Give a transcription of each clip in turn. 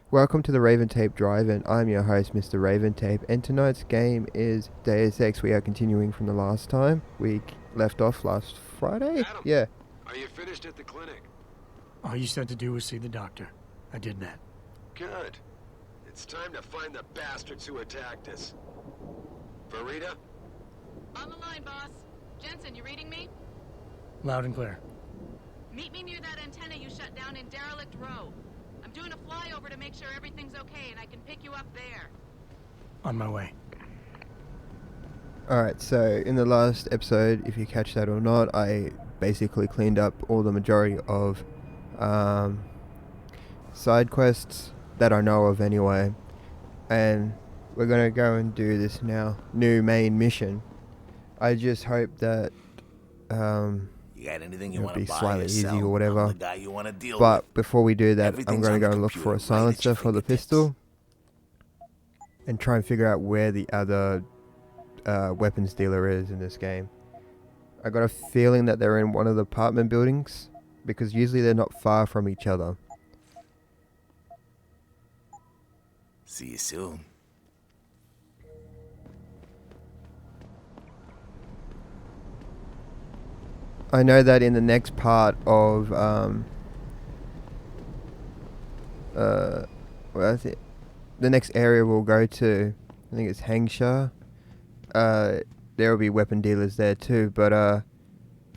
Welcome to the Raventape Drive-in. I'm your host, Mr. Raventape, and tonight's game is Deus Ex. We are continuing from the last time. We left off last Friday? Adam, Yeah. are you finished at the clinic? All you said to do was see the doctor. I did that. Good. It's time to find the bastards who attacked us. Verita? On the line, boss. Jensen, you reading me? Loud and clear. Meet me near that antenna you shut down in Derelict Row. I'm doing a flyover to make sure everything's okay, and I can pick you up there. On my way. Alright, so in the last episode, if you catch that or not, I basically cleaned up all the majority of side quests that I know of anyway. And we're going to go and do this now. New main mission. I just hope that You got anything you it'll want to be buy slightly or easy sell? or whatever. I'm the guy you want to deal But with. before we do that, I'm Everything's going on to go the and look for a computer, right at silencer your for the fingertips. pistol and try and figure out where the other weapons dealer is in this game. I got a feeling that they're in one of the apartment buildings because usually they're not far from each other. See you soon. I know that in the next part of what is it? The next area we'll go to, I think it's Hangsha. There will be weapon dealers there too, but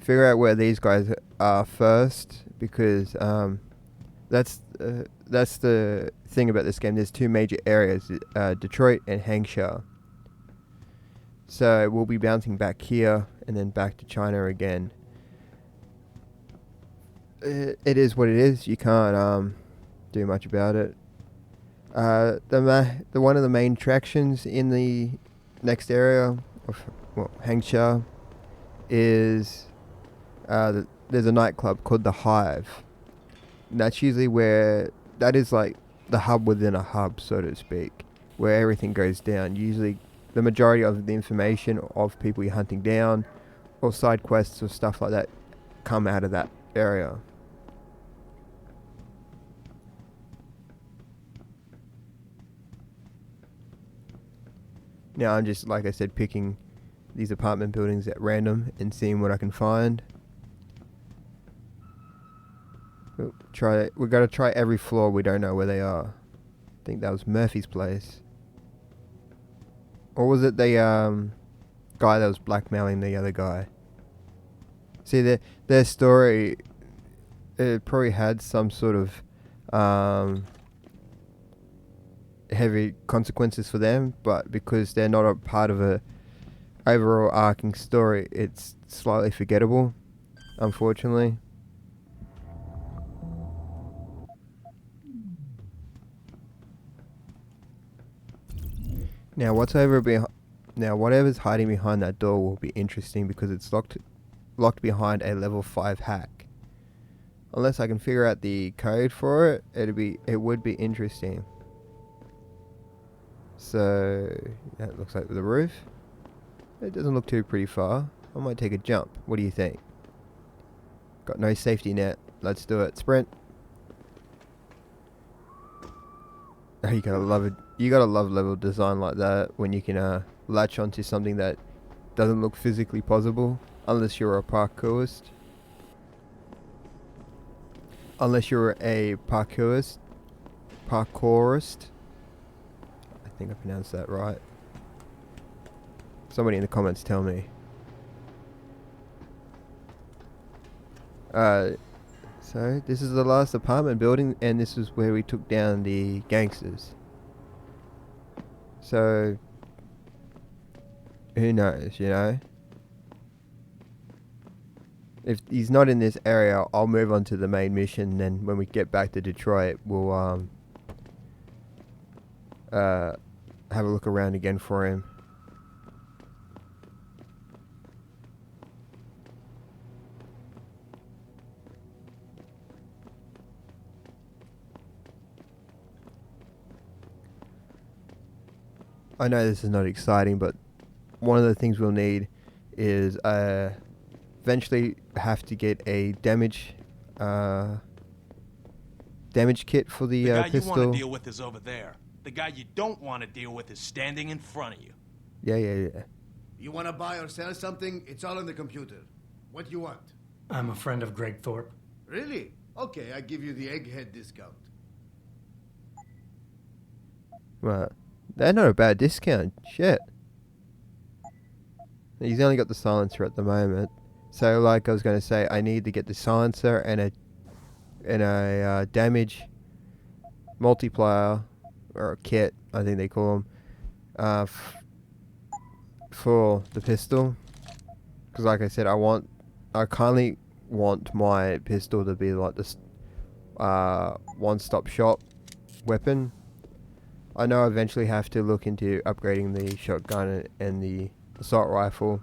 figure out where these guys are first because that's the thing about this game. There's two major areas, Detroit and Hangsha. So we'll be bouncing back here and then back to China again. It is what it is. You can't do much about it. The one of the main attractions in the next area of Hangsha is there's a nightclub called the Hive. And that's usually where that is like the hub within a hub, so to speak, where everything goes down. Usually, the majority of the information of people you're hunting down, or side quests or stuff like that, come out of that area. Now I'm just, like I said, picking these apartment buildings at random and seeing what I can find. We gotta try every floor. We don't know where they are. I think that was Murphy's place. Or was it the guy that was blackmailing the other guy? See, their story, it probably had some sort of heavy consequences for them, but because they're not a part of a overall arcing story, it's slightly forgettable, unfortunately. Now whatever's hiding behind that door will be interesting because it's locked behind a level 5 hack. Unless I can figure out the code for it, it would be interesting. So that looks like the roof. It doesn't look too pretty far. I might take a jump. What do you think? Got no safety net. Let's do it. Sprint. Oh, you gotta love it. You gotta love level design like that when you can latch onto something that doesn't look physically possible, unless you're a parkourist. Unless you're a parkourist. I think I pronounced that right. Somebody in the comments tell me. So this is the last apartment building, and this is where we took down the gangsters. So who knows, you know? If he's not in this area, I'll move on to the main mission. Then when we get back to Detroit, we'll have a look around again for him. I know this is not exciting, but one of the things we'll need is eventually have to get a damage damage kit for the, The guy you want pistol. to deal with is over there. The guy you don't want to deal with is standing in front of you. Yeah. You want to buy or sell something? It's all on the computer. What do you want? I'm a friend of Greg Thorpe. Really? Okay, I give you the egghead discount. Well, they're not a bad discount. Shit. He's only got the silencer at the moment. So, like I was going to say, I need to get the silencer and a damage multiplier, or a kit, I think they call them, for the pistol. Because, like I said, I kindly want my pistol to be like this one-stop shop weapon. I know I eventually have to look into upgrading the shotgun and the assault rifle,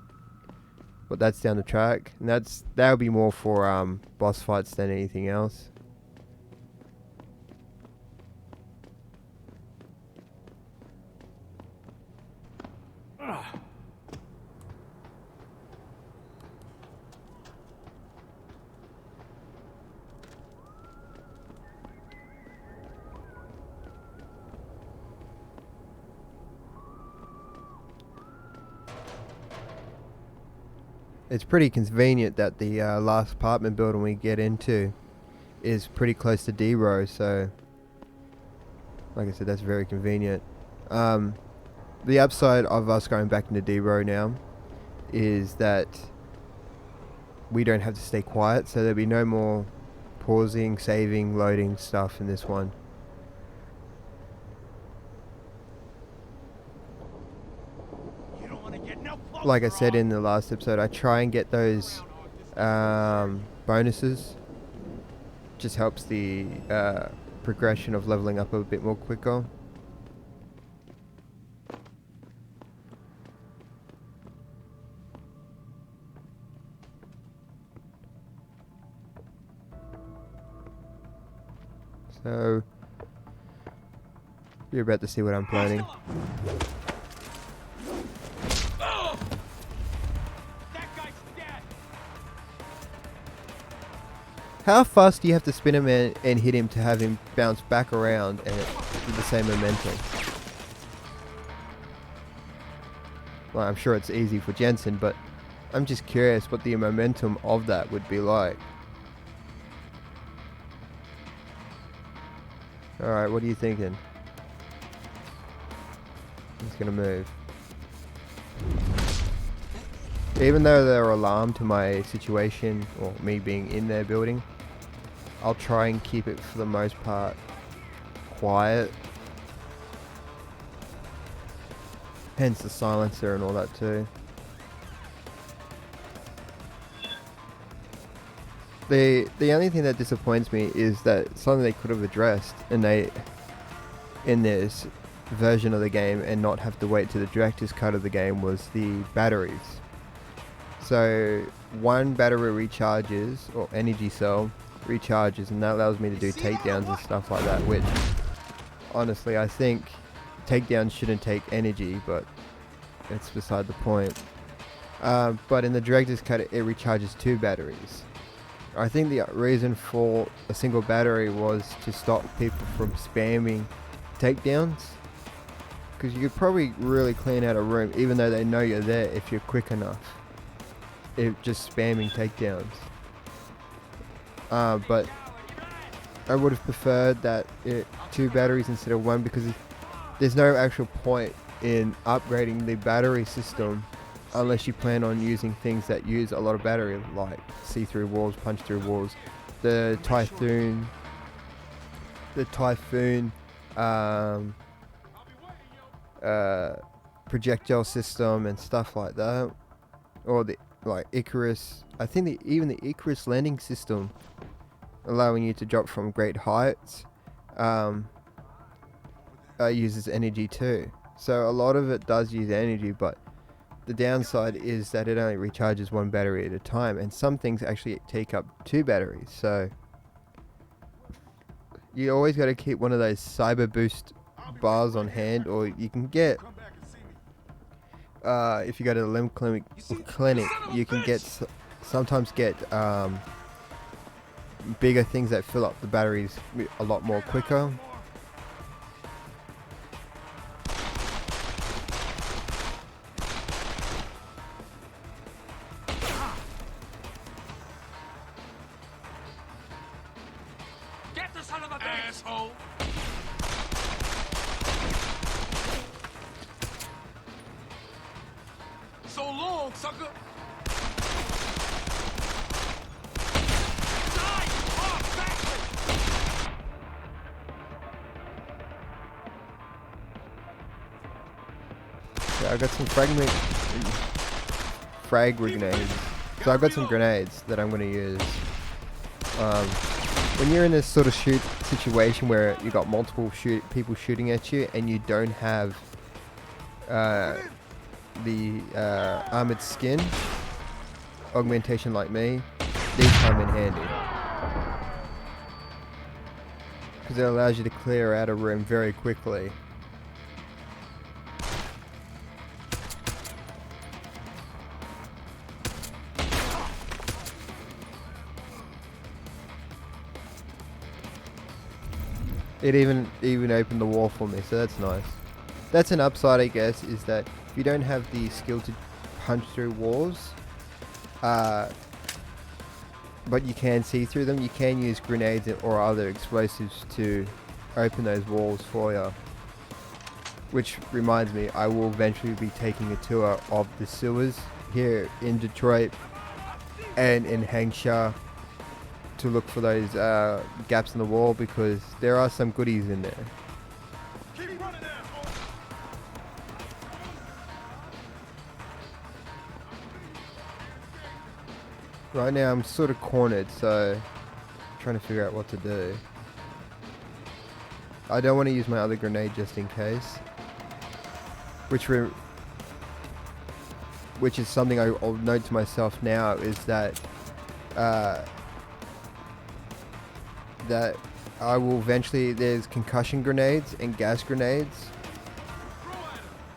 but that's down the track, and that'll be more for boss fights than anything else. It's pretty convenient that the last apartment building we get into is pretty close to D-Row, so like I said, that's very convenient. The upside of us going back into D-Row now is that we don't have to stay quiet, so there'll be no more pausing, saving, loading stuff in this one. Like I said in the last episode, I try and get those bonuses. Just helps the progression of leveling up a bit more quicker. So you're about to see what I'm planning. How fast do you have to spin him and hit him to have him bounce back around and with the same momentum? Well, I'm sure it's easy for Jensen, but I'm just curious what the momentum of that would be like. Alright, what are you thinking? He's gonna move. Even though they're alarmed to my situation, or me being in their building, I'll try and keep it for the most part quiet. Hence the silencer and all that too. The only thing that disappoints me is that something they could have addressed in this version of the game and not have to wait to the director's cut of the game was the batteries. So one battery recharges, or energy cell recharges, and that allows me to do takedowns and stuff like that, which honestly I think takedowns shouldn't take energy, but it's beside the point. But in the director's cut it recharges 2 batteries. I think the reason for a single battery was to stop people from spamming takedowns, because you could probably really clean out a room even though they know you're there if you're quick enough. Just spamming takedowns. But I would have preferred that 2 batteries instead of 1, because there's no actual point in upgrading the battery system unless you plan on using things that use a lot of battery, like see through walls, punch through walls, the Typhoon projectile system and stuff like that, or the Icarus. I think even the Icarus landing system, allowing you to drop from great heights, uses energy too. So a lot of it does use energy, but the downside is that it only recharges 1 battery at a time, and some things actually take up 2 batteries. So you always got to keep one of those Cyber Boost bars on hand, or you can get, if you go to the limb clinic, you can sometimes get bigger things that fill up the batteries a lot more quicker. Get the son of a bitch! Asshole! So long, sucker! Die! Oh, bastard! Yeah, I got some frag grenades. So I've got some grenades that I'm going to use. When you're in this sort of situation where you got multiple people shooting at you and you don't have the armored skin augmentation like me, these come in handy. Because it allows you to clear out a room very quickly. It even opened the wall for me, so that's nice. That's an upside, I guess, is that if you don't have the skill to punch through walls, but you can see through them, you can use grenades or other explosives to open those walls for you. Which reminds me, I will eventually be taking a tour of the sewers here in Detroit and in Hangsha to look for those gaps in the wall, because there are some goodies in there. Keep running, asshole! Right now I'm sort of cornered, so I'm trying to figure out what to do. I don't want to use my other grenade just in case. Which is something I'll note to myself now, is that that I will eventually, there's concussion grenades and gas grenades.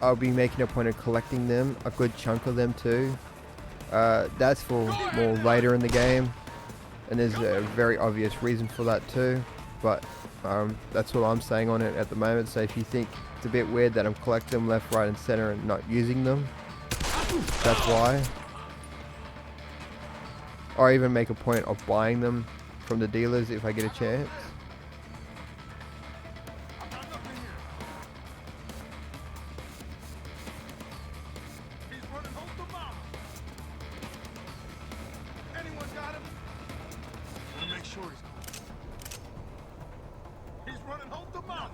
I'll be making a point of collecting them, a good chunk of them too. That's for more later in the game, and there's a very obvious reason for that too, but that's what I'm saying on it at the moment. So if you think it's a bit weird that I'm collecting them left, right and center and not using them, that's why. Or even make a point of buying them from the dealers if I get a chance. He's running home to mama. Anyone got him? Wanna make sure he's gone. He's running home to mama.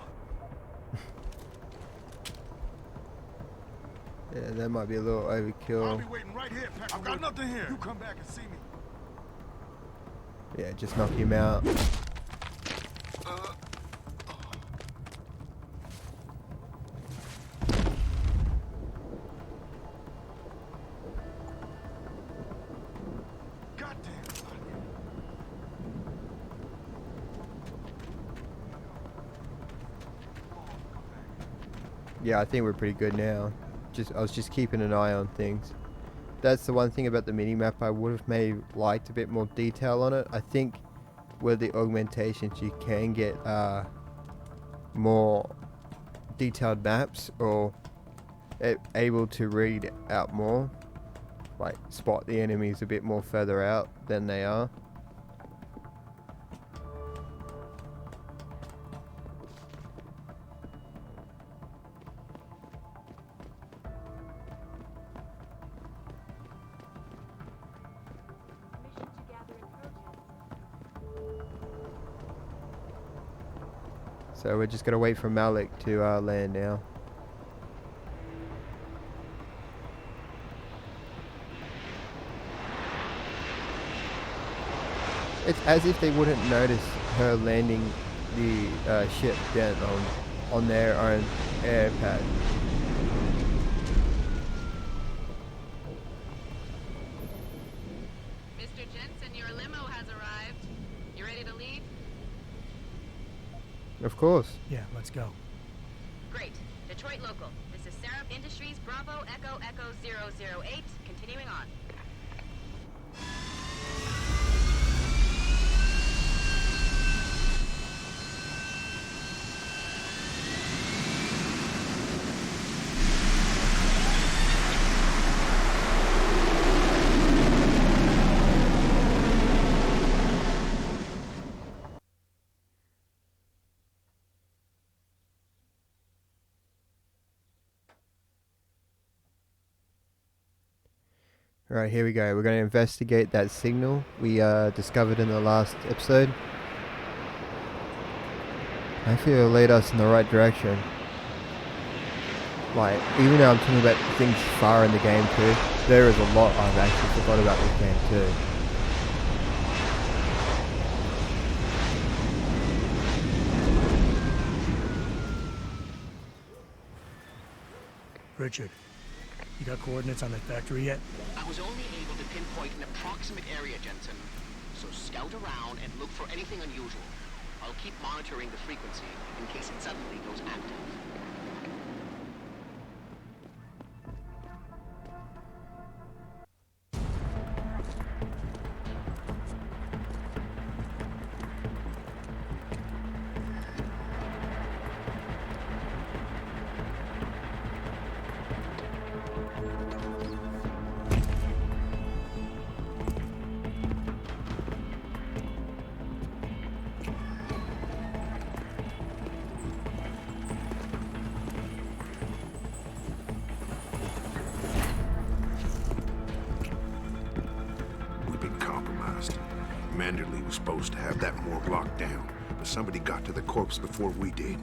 Yeah, that might be a little I'll overkill. be waiting right here. I've got nothing here. You come back and see me. Yeah, just knock him out. Goddamn. Yeah, I think we're pretty good now. I was just keeping an eye on things. That's the one thing about the minimap I would have maybe liked a bit more detail on it. I think with the augmentations you can get more detailed maps, or able to read out more, like spot the enemies a bit more further out than they are. So we're just gonna wait for Malik to land now. It's as if they wouldn't notice her landing the ship down on their own air pad. Mr. Jensen, your limo has arrived. You ready to leave? Of course. Yeah, let's go. Great. Detroit local. This is Sarah Industries Bravo Echo Echo 008. Continuing on. Alright, here we go. We're going to investigate that signal we discovered in the last episode. Hopefully it'll lead us in the right direction. Like, even though I'm talking about things far in the game too, there is a lot I've actually forgot about this game too. Richard, you got coordinates on that factory yet? I was only able to pinpoint an approximate area, Jensen. So scout around and look for anything unusual. I'll keep monitoring the frequency in case it suddenly goes active. Manderley was supposed to have that morgue locked down, but somebody got to the corpse before we did.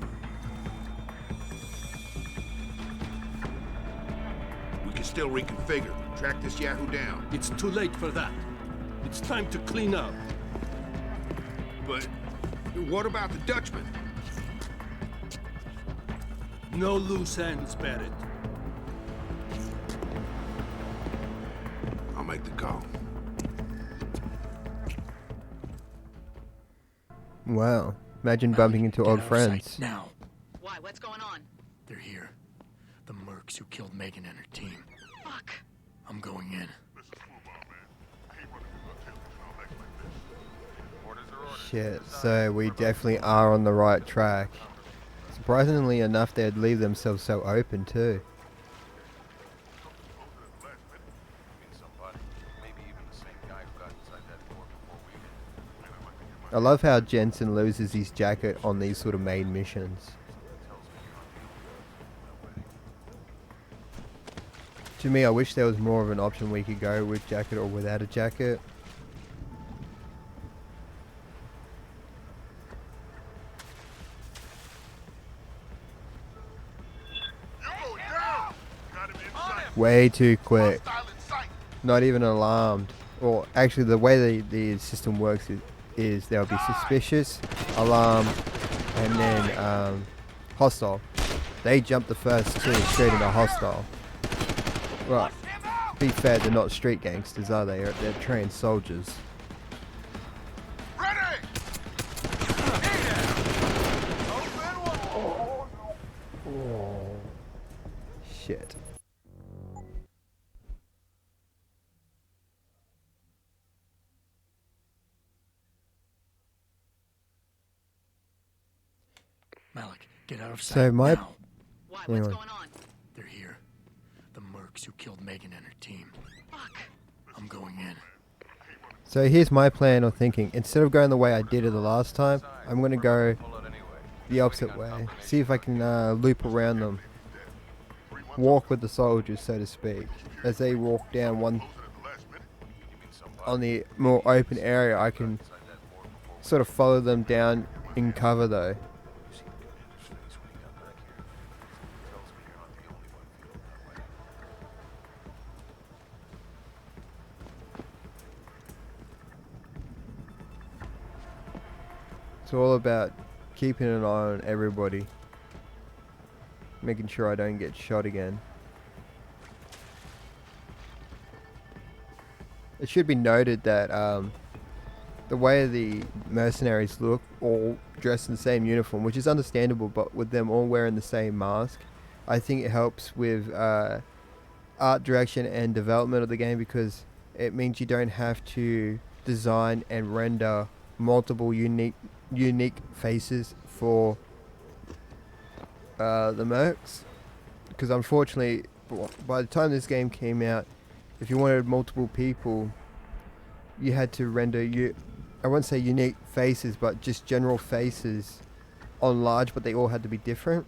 We can still reconfigure, track this Yahoo down. It's too late for that. It's time to clean up. But what about the Dutchman? No loose ends, Barrett. I'll make the call. Wow. Imagine bumping into old friends. Now. Why? What's going on? They're here. The mercs who killed Megan and her team. Fuck. I'm going in. Shit, so we definitely are on the right track. Surprisingly enough, they'd leave themselves so open too. I love how Jensen loses his jacket on these sort of main missions. To me, I wish there was more of an option we could go with jacket or without a jacket. Way too quick. Not even alarmed. Or actually, the way the system works is there'll be suspicious, alarm, and then hostile. They jump the first two straight into hostile. Right. Be fair, they're not street gangsters, are they? They're trained soldiers. Shit. Malik, get out of sight So my now. Why? What's going on? They're here. The mercs who killed Megan and her team. Fuck. I'm going in. So here's my plan of thinking. Instead of going the way I did it the last time, I'm going to go the opposite way. See if I can loop around them. Walk with the soldiers, so to speak. As they walk down one on the more open area, I can sort of follow them down in cover though. It's all about keeping an eye on everybody. Making sure I don't get shot again. It should be noted that the way the mercenaries look, all dressed in the same uniform, which is understandable, but with them all wearing the same mask, I think it helps with art direction and development of the game, because it means you don't have to design and render multiple unique faces for the mercs, because unfortunately by the time this game came out, if you wanted multiple people, you had to render I won't say unique faces, but just general faces on large, but they all had to be different.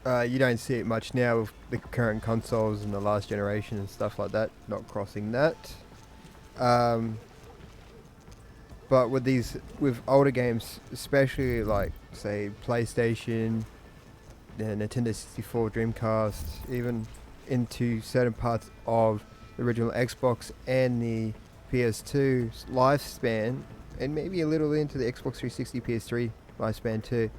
You don't see it much now with the current consoles and the last generation and stuff like that, not crossing that. But with older games, especially like say PlayStation, the Nintendo 64, Dreamcast, even into certain parts of the original Xbox and the PS2's lifespan, and maybe a little into the Xbox 360, PS3 lifespan too.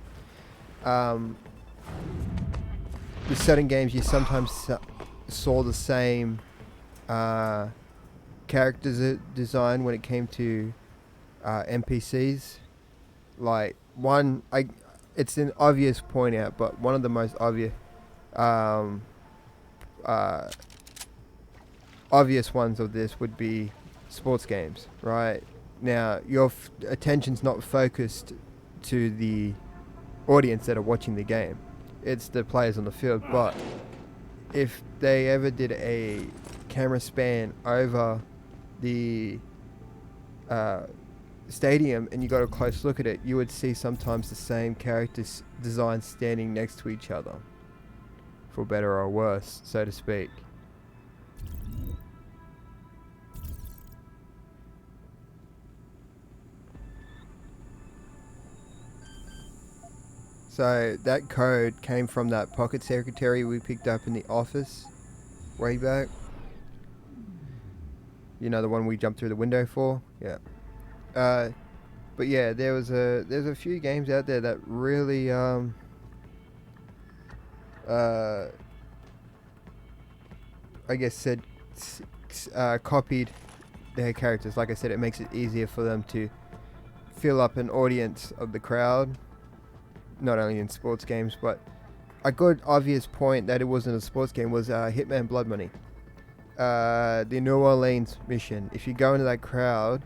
With certain games, you sometimes saw the same characters design when it came to NPCs. Like it's an obvious point out, but one of the most obvious obvious ones of this would be sports games, right? Now, your attention's not focused to the audience that are watching the game. It's the players on the field. But if they ever did a camera span over the stadium and you got a close look at it, you would see sometimes the same characters designs standing next to each other, for better or worse, so to speak. So that code came from that pocket secretary we picked up in the office way back. You know, the one we jumped through the window for? Yeah. But yeah, there's a few games out there that really I guess copied their characters. Like I said, it makes it easier for them to fill up an audience of the crowd, not only in sports games. But a good obvious point that it wasn't a sports game was Hitman Blood Money. The New Orleans mission. If you go into that crowd,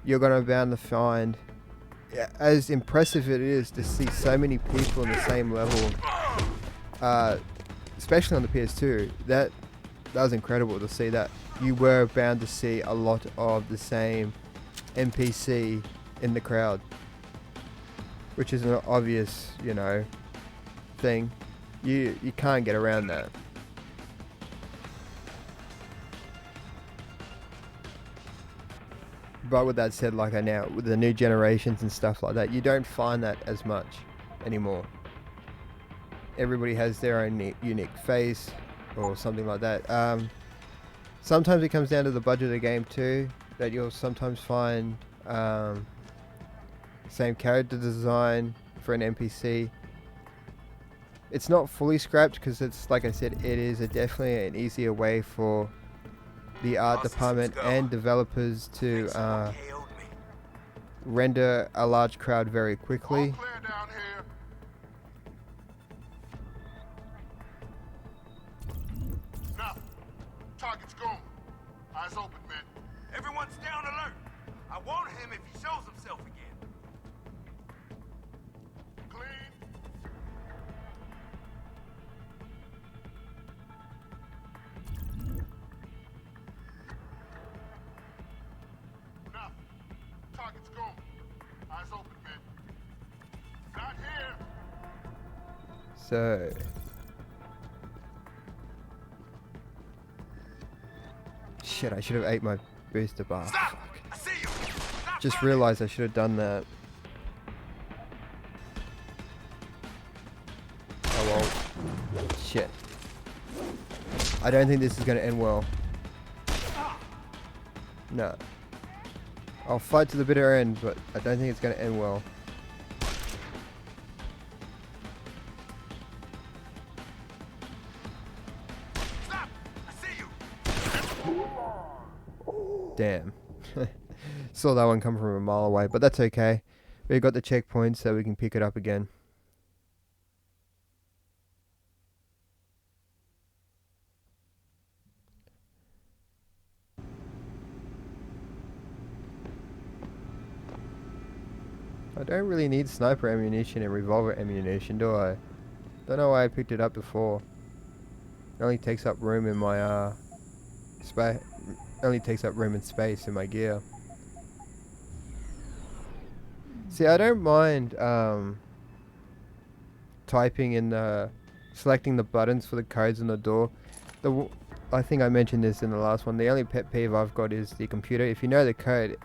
you're going to be bound to find, as impressive it is to see so many people in the same level, especially on the PS2, that was incredible to see that. You were bound to see a lot of the same NPC in the crowd, which is an obvious, thing. You can't get around that. But with that said, like now with the new generations and stuff like that, you don't find that as much anymore. Everybody has their own unique face or something like that. Sometimes it comes down to the budget of the game too, that you'll sometimes find same character design for an NPC. It's not fully scrapped because it's, like I said, it is definitely an easier way for the art department and developers to render a large crowd very quickly. Target's gone. Eyes open, man. Everyone's down alert. I want him if he shows himself again. Clean. Enough. Target's gone. Eyes open, man. Not here. So shit, I should have ate my booster bar. Stop! I see you. Stop Just running. realized I should have done that. Oh well. Shit. I don't think this is going to end well. No. I'll fight to the bitter end, but I don't think it's going to end well. Stop! I see you. Damn. Saw that one come from a mile away, but that's okay. We've got the checkpoint so we can pick it up again. I don't really need sniper ammunition and revolver ammunition, do I? Don't know why I picked it up before. It only takes up room in my only takes up room and space in my gear. See, I don't mind typing in the selecting the buttons for the codes on the door. I think I mentioned this in the last one. The only pet peeve I've got is the computer. If you know the code,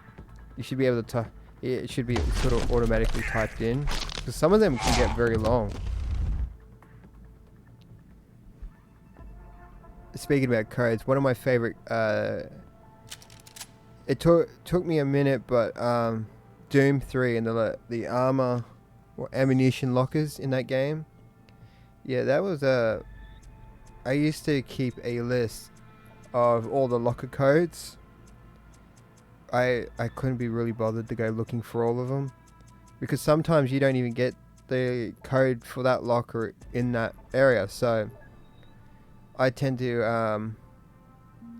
you should be able to it should be sort of automatically typed in, because some of them can get very long. Speaking about codes, one of my favorite, it took me a minute, but Doom 3 and the armor or ammunition lockers in that game, yeah, that was I used to keep a list of all the locker codes. I couldn't be really bothered to go looking for all of them, because sometimes you don't even get the code for that locker in that area. So I tend to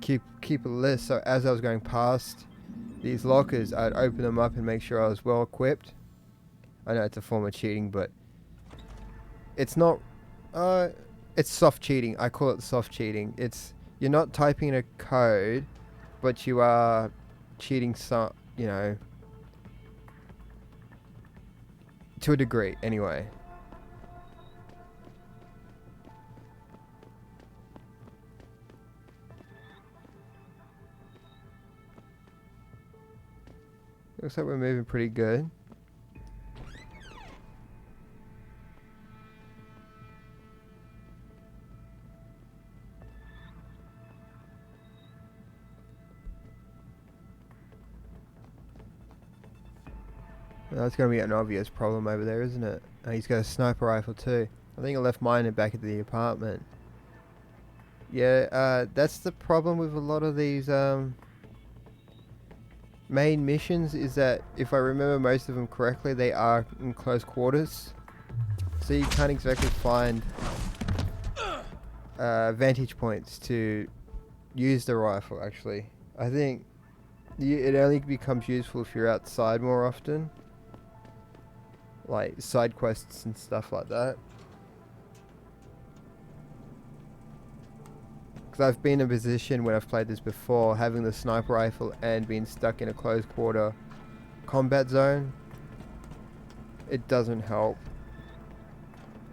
keep a list, so as I was going past these lockers, I'd open them up and make sure I was well equipped. I know it's a form of cheating, but it's not. It's soft cheating. I call it soft cheating. You're not typing in a code, but you are cheating some, to a degree anyway. Looks like we're moving pretty good. That's going to be an obvious problem over there, isn't it? He's got a sniper rifle too. I think I left mine in back at the apartment. Yeah, that's the problem with a lot of these main missions, is that if I remember most of them correctly, they are in close quarters. So you can't exactly find vantage points to use the rifle, actually. I think it only becomes useful if you're outside more often. Like side quests and stuff like that. Because I've been in a position when I've played this before, having the sniper rifle and being stuck in a close quarter combat zone. It doesn't help,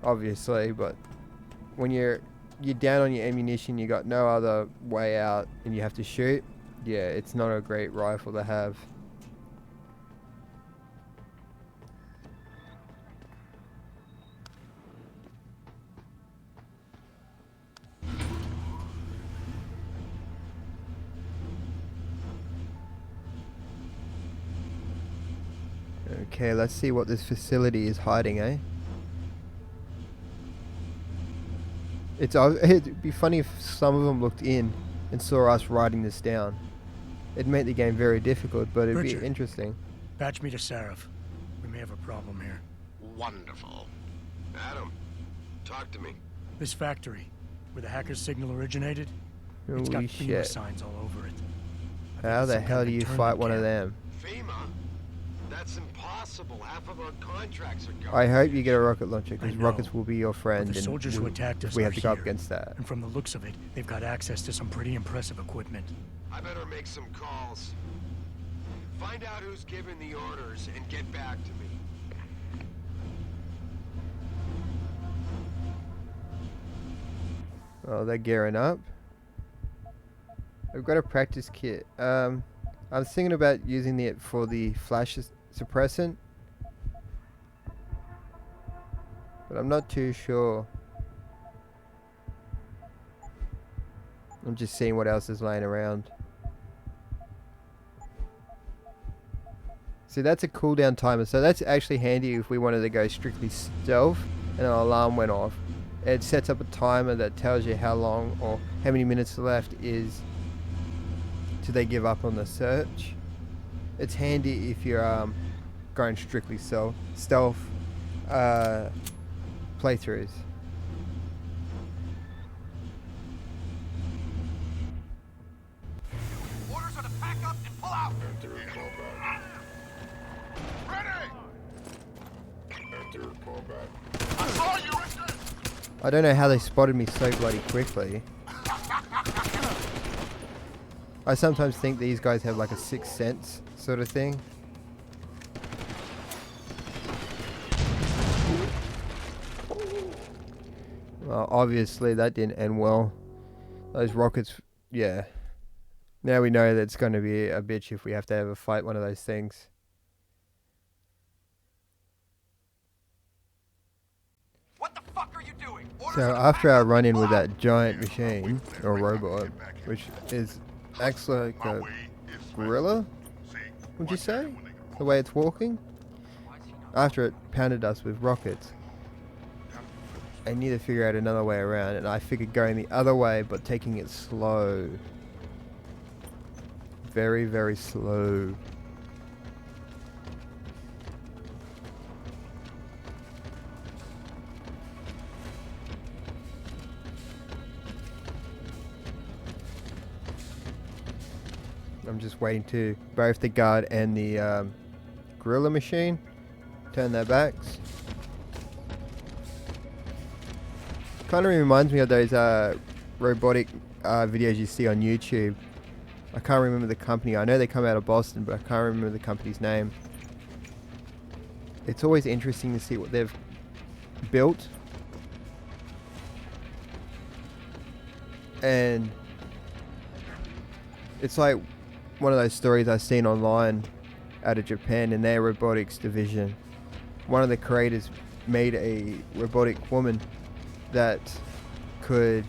obviously, but when you're down on your ammunition, you got no other way out and you have to shoot. Yeah, it's not a great rifle to have. Okay, let's see what this facility is hiding, eh? It'd be funny if some of them looked in and saw us writing this down. It'd make the game very difficult, but it'd Richard, be interesting. Patch me to Sarif. We may have a problem here. Wonderful. Adam, talk to me. This factory, where the hacker's signal originated, it's got Holy FEMA shit. signs all over it. How the hell do you fight one of them? FEMA? That's impossible. Half of our contracts are gone. I hope you get a rocket launcher, because I know, rockets will be your friend, But the and soldiers who attacked us we are have to go up here. against that. And from the looks of it, they've got access to some pretty impressive equipment. I better make some calls. Find out who's giving the orders and get back to me. Oh, they're gearing up. I've got a practice kit. I was thinking about using it for the flash suppressant, but I'm not too sure. I'm just seeing what else is laying around. See, that's a cooldown timer, so that's actually handy if we wanted to go strictly stealth and an alarm went off. It sets up a timer that tells you how long or how many minutes left is till they give up on the search. It's handy if you're going strictly stealth playthroughs. Orders are to pack up and pull out. I saw you, Richard. I don't know how they spotted me so bloody quickly. I sometimes think these guys have like a sixth sense sort of thing. Obviously, that didn't end well. Those rockets, yeah. Now we know that it's going to be a bitch if we have to ever fight one of those things. What the fuck are you doing? So after our run-in with that giant machine, or robot, which is actually like a gorilla, would you say? The way it's walking? After it pounded us with rockets, I need to figure out another way around, and I figured going the other way, but taking it slow. Very, very slow. I'm just waiting to both the guard and the gorilla machine turn their backs. Kind of reminds me of those robotic videos you see on YouTube. I can't remember the company. I know they come out of Boston, but I can't remember the company's name. It's always interesting to see what they've built. And it's like one of those stories I've seen online out of Japan in their robotics division. One of the creators made a robotic woman that could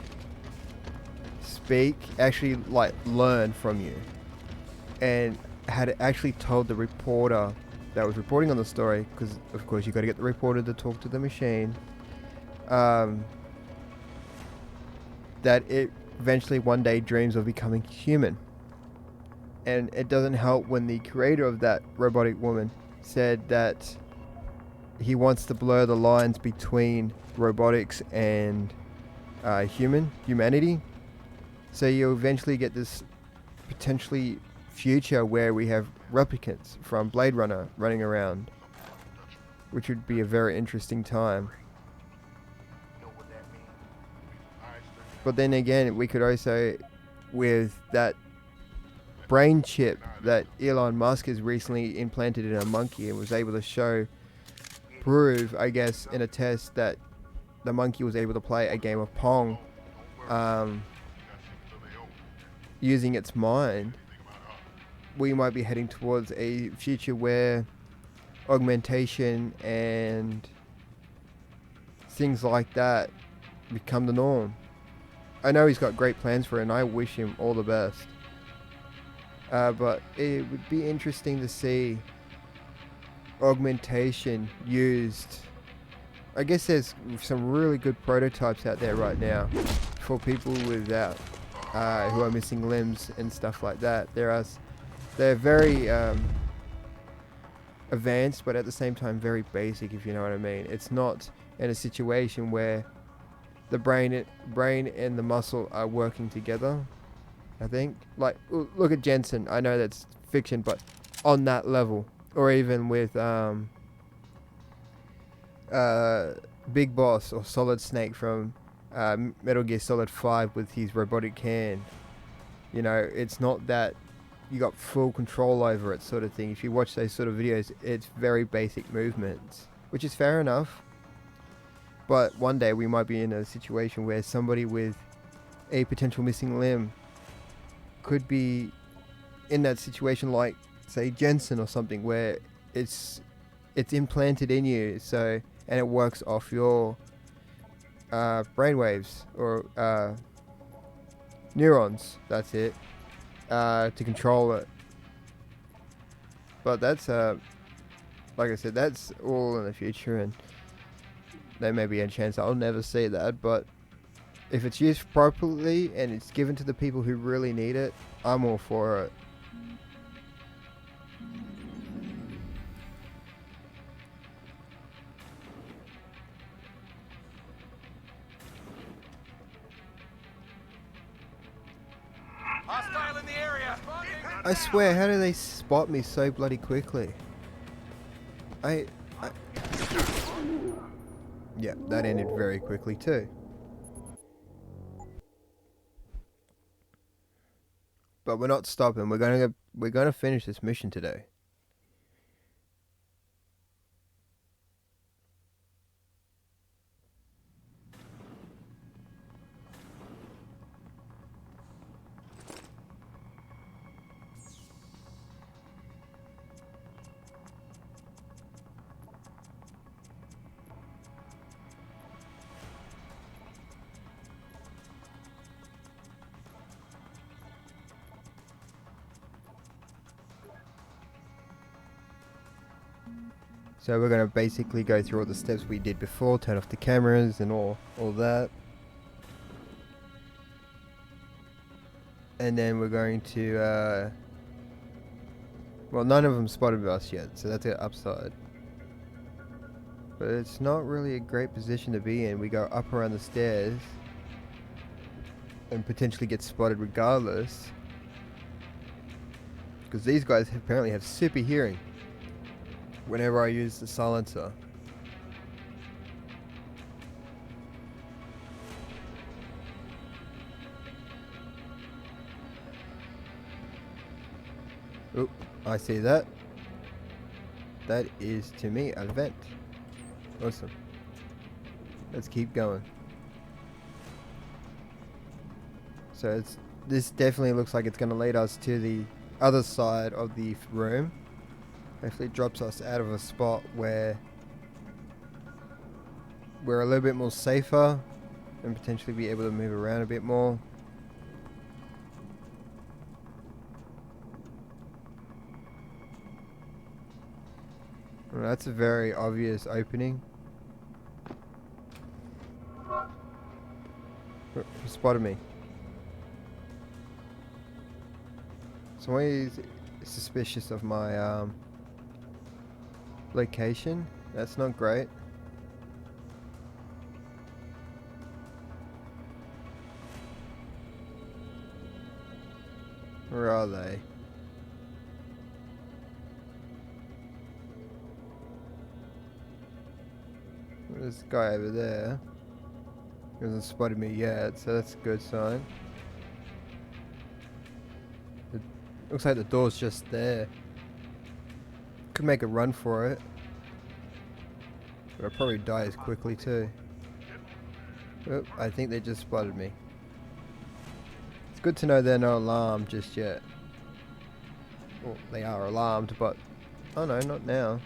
speak, actually like learn from you, and had actually told the reporter that was reporting on the story, because of course you got to get the reporter to talk to the machine, that it eventually one day dreams of becoming human. And it doesn't help when the creator of that robotic woman said that he wants to blur the lines between robotics and humanity. So you eventually get this potentially future where we have replicants from Blade Runner running around, which would be a very interesting time. But then again, we could also, with that brain chip that Elon Musk has recently implanted in a monkey and was able to prove, I guess, in a test that the monkey was able to play a game of Pong using its mind, we might be heading towards a future where augmentation and things like that become the norm. I know he's got great plans for it, and I wish him all the best. But it would be interesting to see augmentation used. I guess there's some really good prototypes out there right now for people without who are missing limbs and stuff like that. They're very advanced, but at the same time very basic, if you know what I mean. It's not in a situation where the brain and the muscle are working together. I think, like, look at Jensen. I know that's fiction, but on that level, or even with Big Boss or Solid Snake from Metal Gear Solid 5 with his robotic hand. You know, it's not that you got full control over it sort of thing. If you watch those sort of videos, it's very basic movements, which is fair enough. But one day we might be in a situation where somebody with a potential missing limb could be in that situation, like say Jensen or something, where it's implanted in you, so, and it works off your brainwaves or neurons. That's it, to control it. But that's like I said, that's all in the future, and there may be a chance I'll never see that, but if it's used properly and it's given to the people who really need it, I'm all for it. Hostile in the area. I swear, how do they spot me so bloody quickly? Yeah, that ended very quickly too. But we're not stopping. We're gonna finish this mission today. So we're going to basically go through all the steps we did before, turn off the cameras and all that. And then we're going to, well, none of them spotted us yet, so that's an upside. But it's not really a great position to be in. We go up around the stairs and potentially get spotted regardless. Because these guys apparently have super hearing whenever I use the silencer. Oop, I see that. That is, to me, a vent. Awesome. Let's keep going. So this definitely looks like it's going to lead us to the other side of the room. Hopefully it drops us out of a spot where we're a little bit more safer and potentially be able to move around a bit more. Well, that's a very obvious opening. Oh, he spotted me. Somebody's suspicious of my location. That's not great. Where are they? There's a guy over there. He hasn't spotted me yet, so that's a good sign. It looks like the door's just there. Could make a run for it. But I'll probably die as quickly too. Oh, I think they just spotted me. It's good to know they're not alarmed just yet. Well, they are alarmed, but... oh no, not now.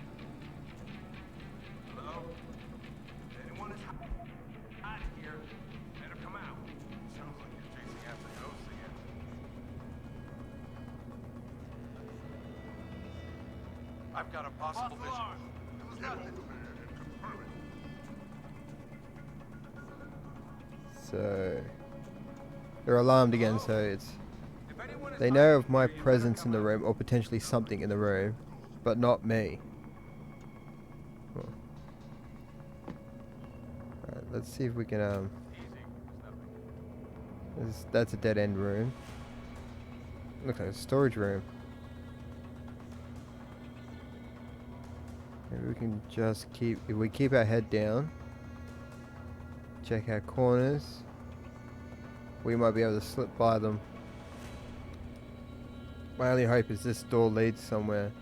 I've got a possible vision. So they're alarmed again, so it's they know of my presence in the room or potentially something in the room, but not me. Well, alright, let's see if we can that's a dead end room. Looks like a storage room. Maybe we can just if we keep our head down, check our corners, we might be able to slip by them. My only hope is this door leads somewhere.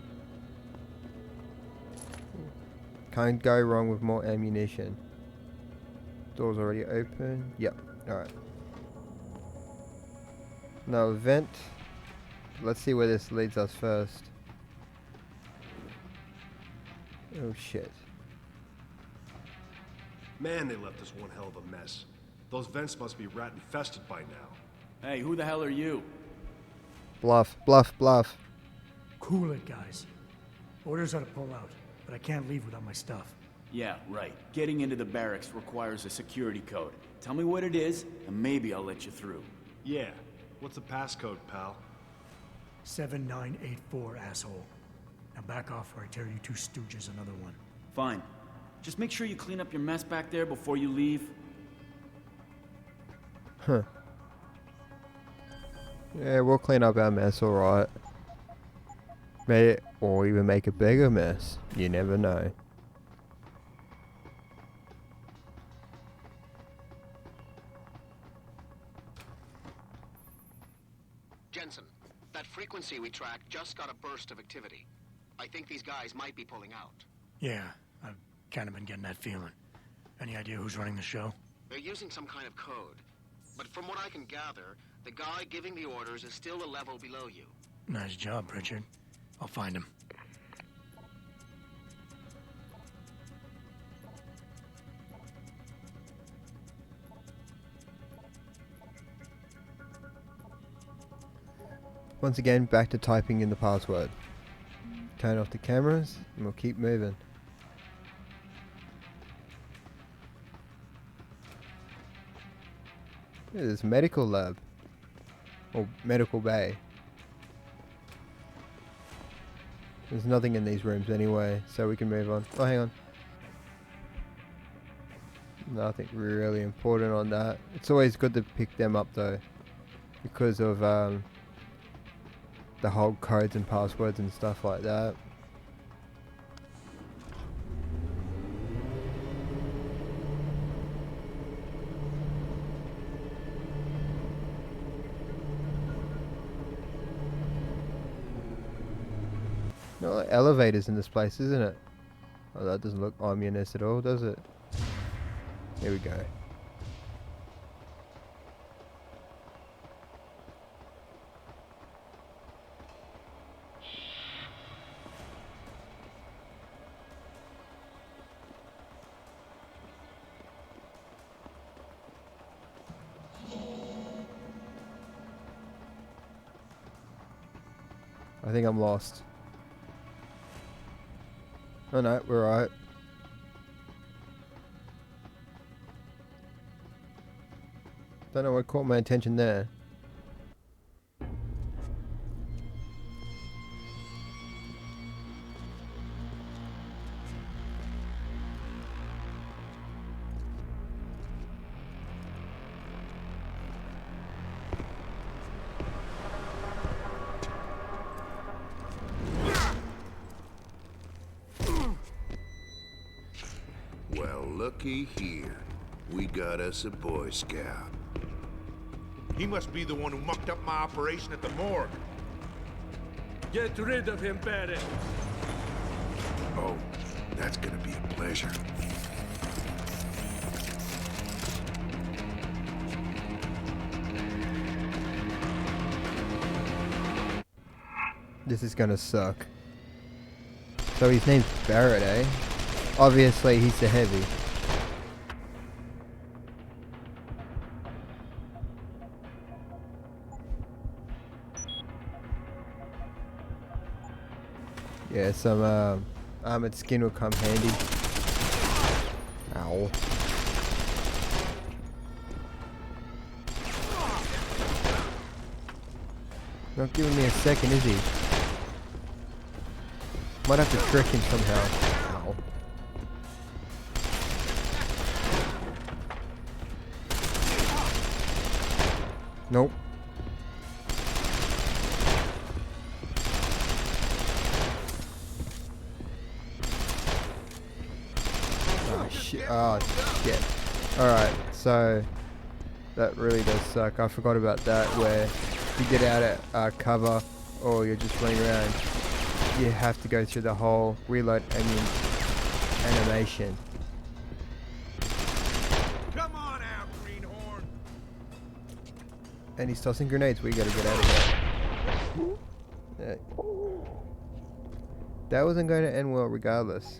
Can't go wrong with more ammunition. Door's already open. Yep, alright. No vent. Let's see where this leads us first. Oh shit. Man, they left us one hell of a mess. Those vents must be rat infested by now. Hey, who the hell are you? Bluff, bluff, bluff. Cool it, guys. Orders are to pull out, but I can't leave without my stuff. Yeah, right. Getting into the barracks requires a security code. Tell me what it is, and maybe I'll let you through. Yeah. What's the passcode, pal? 7984, asshole. Now back off or I tear you two stooges another one. Fine. Just make sure you clean up your mess back there before you leave. Huh. Yeah, we'll clean up our mess, alright. Or even make a bigger mess. You never know. Jensen, that frequency we tracked just got a burst of activity. I think these guys might be pulling out. Yeah, I've kind of been getting that feeling. Any idea who's running the show? They're using some kind of code. But from what I can gather, the guy giving the orders is still a level below you. Nice job, Pritchard. I'll find him. Once again, back to typing in the password. Turn off the cameras, and we'll keep moving. Yeah, there's a medical lab. Or medical bay. There's nothing in these rooms anyway, so we can move on. Oh, hang on. Nothing really important on that. It's always good to pick them up though, because of the whole codes and passwords and stuff like that. No elevators in this place, isn't it? Oh, that doesn't look ominous at all, does it? Here we go. I think I'm lost. Oh no, we're alright. Don't know what caught my attention there. Well, looky here. We got us a Boy Scout. He must be the one who mucked up my operation at the morgue. Get rid of him, Barrett. Oh, that's gonna be a pleasure. This is gonna suck. So his name's Barrett, eh? Obviously he's the heavy. Yeah, some armored skin will come handy. Ow. Not giving me a second, is he? Might have to trick him somehow. Ow. Nope. Oh shit. Alright, so that really does suck. I forgot about that, where you get out at cover or you're just running around, you have to go through the whole reload animation. Come on out, greenhorn. And he's tossing grenades. We gotta get out of here. That wasn't going to end well regardless.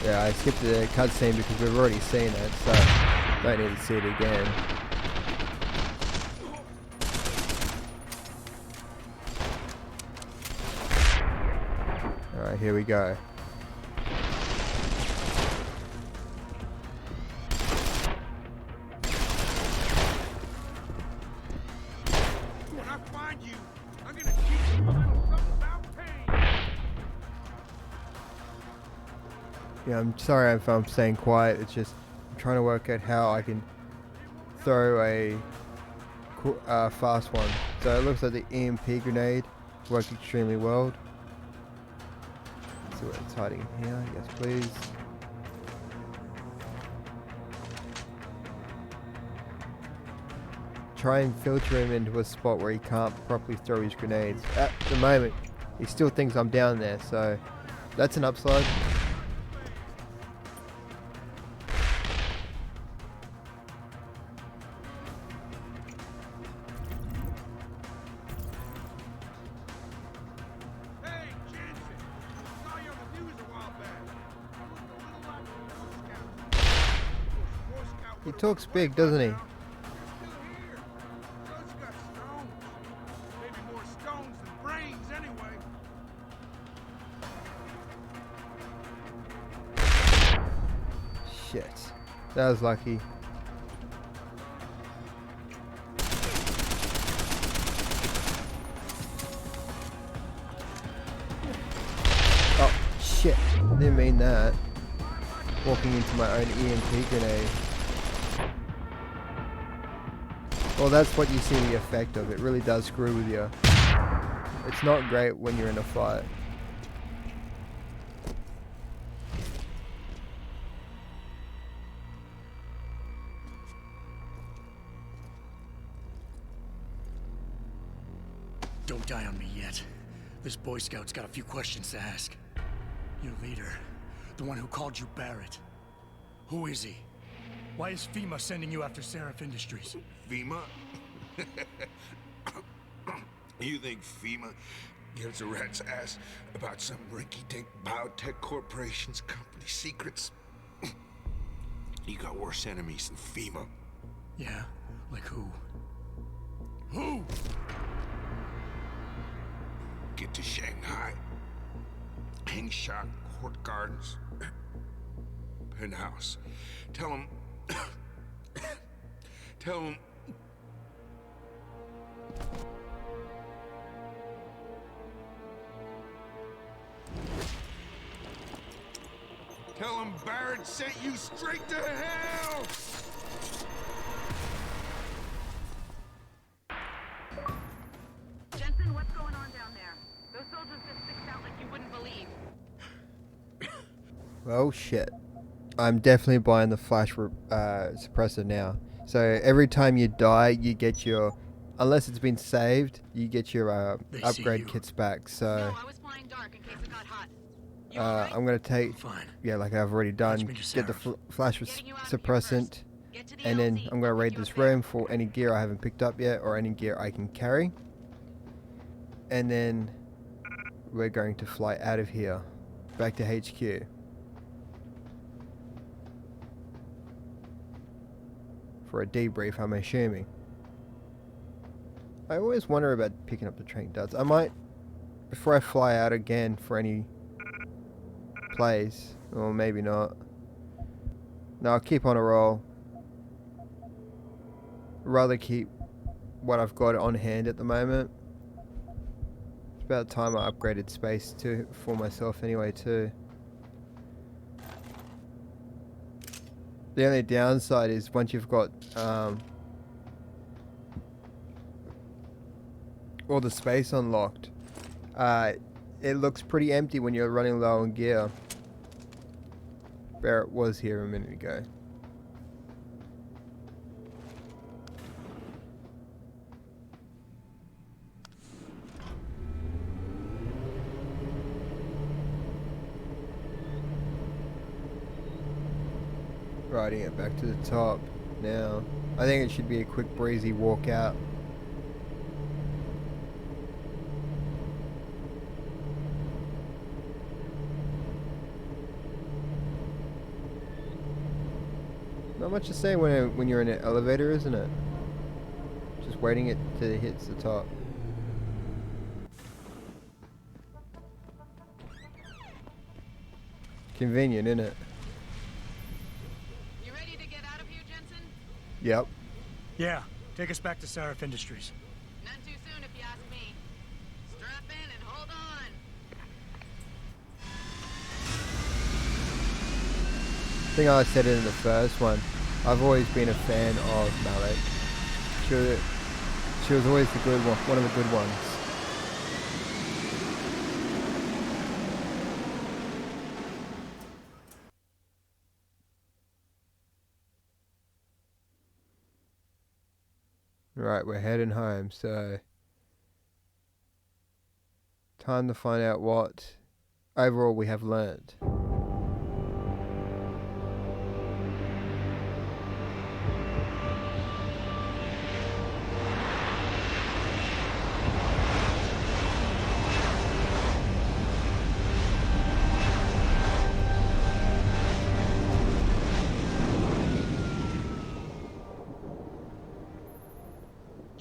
Yeah, I skipped the cutscene because we've already seen it, so don't need to see it again. Alright, here we go. When I find you, I'm gonna teach you a little something about pain. Yeah, I'm sorry if I'm staying quiet. It's just I'm trying to work out how I can throw a fast one. So it looks like the EMP grenade worked extremely well. Let's see what it's hiding in here. Yes, please. Try and filter him into a spot where he can't properly throw his grenades. At the moment, he still thinks I'm down there, so that's an upside. He talks big, doesn't he? Maybe more stones than brains, anyway. Shit. That was lucky. Oh, shit. Didn't mean that. Walking into my own EMP grenade. Well, that's what you see the effect of. It really does screw with you. It's not great when you're in a fight. Don't die on me yet. This Boy Scout's got a few questions to ask. Your leader, the one who called you Barrett. Who is he? Why is FEMA sending you after Seraph Industries? FEMA? You think FEMA gives a rat's ass about some rinky-dink biotech corporation's company secrets? You got worse enemies than FEMA. Yeah? Like who? Who? Get to Shanghai. Hengsha Court Gardens. Penthouse. Tell him... Tell him... Tell him Barrett sent you straight to hell! Jensen, what's going on down there? Those soldiers just sticked out like you wouldn't believe. Oh shit. I'm definitely buying the flash suppressor now. So every time you die, you get your... Unless it's been saved, you get your upgrade kits back. So No, I was flying dark in case it got hot. You all right? I'm going to take... Yeah, like I've already done. Get the flash suppressant. And then I'm going to raid this room for any gear I haven't picked up yet. Or any gear I can carry. And then we're going to fly out of here. Back to HQ. For a debrief, I'm assuming. I always wonder about picking up the train duds. I might, before I fly out again for any plays, or maybe not. No, I'll keep on a roll. Rather keep what I've got on hand at the moment. It's about time I upgraded space for myself anyway too. The only downside is once you've got all the space unlocked, it looks pretty empty when you're running low on gear. Barrett was here a minute ago. Riding it back to the top now. I think it should be a quick breezy walk out. Not much to say when you're in an elevator, isn't it? Just waiting it till it hits the top. Convenient, isn't it? You ready to get out of here, Jensen? Yep. Yeah, take us back to Seraph Industries. None too soon if you ask me. Strap in and hold on. I think I said it in the first one. I've always been a fan of Malik. She was always the good one of the good ones. Right, we're heading home, so time to find out what overall we have learned.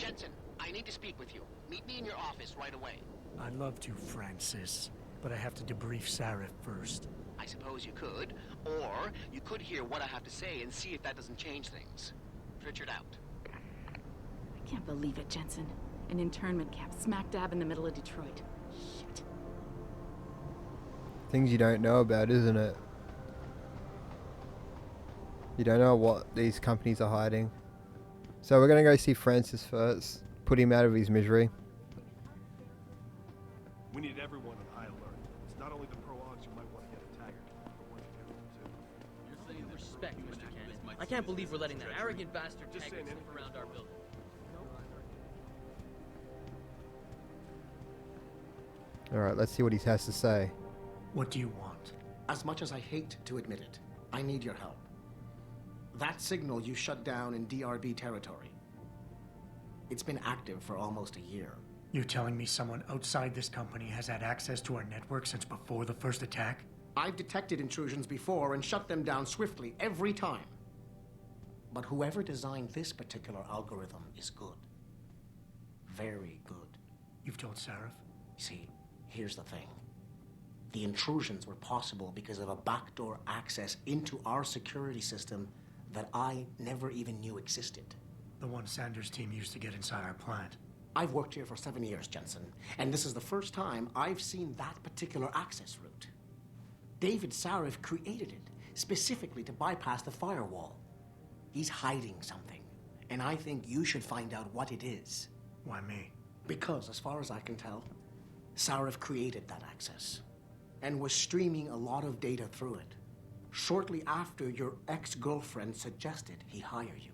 Jensen, I need to speak with you. Meet me in your office right away. I'd love to, Francis, but I have to debrief Sarif first. I suppose you could, or you could hear what I have to say and see if that doesn't change things. Pritchard out. I can't believe it, Jensen. An internment camp smack dab in the middle of Detroit. Shit. Things you don't know about, isn't it? You don't know what these companies are hiding. So we're gonna go see Francis first. Put him out of his misery. We need everyone on high alert. It's not only the pro-ogs who might want to get attacked, but we're careful too. You're saying respect, Mr. Cannon. I can't believe we're letting that arrogant bastard Just Taggart saying sniff around our building. Alright, let's see what he has to say. What do you want? As much as I hate to admit it, I need your help. That signal you shut down in DRB territory. It's been active for almost a year. You're telling me someone outside this company has had access to our network since before the first attack? I've detected intrusions before and shut them down swiftly every time. But whoever designed this particular algorithm is good. Very good. You've told Sarif? See, here's the thing. The intrusions were possible because of a backdoor access into our security system that I never even knew existed. The one Sanders' team used to get inside our plant. I've worked here for 7 years, Jensen, and this is the first time I've seen that particular access route. David Sarif created it specifically to bypass the firewall. He's hiding something, and I think you should find out what it is. Why me? Because, as far as I can tell, Sarif created that access and was streaming a lot of data through it shortly after your ex-girlfriend suggested he hire you.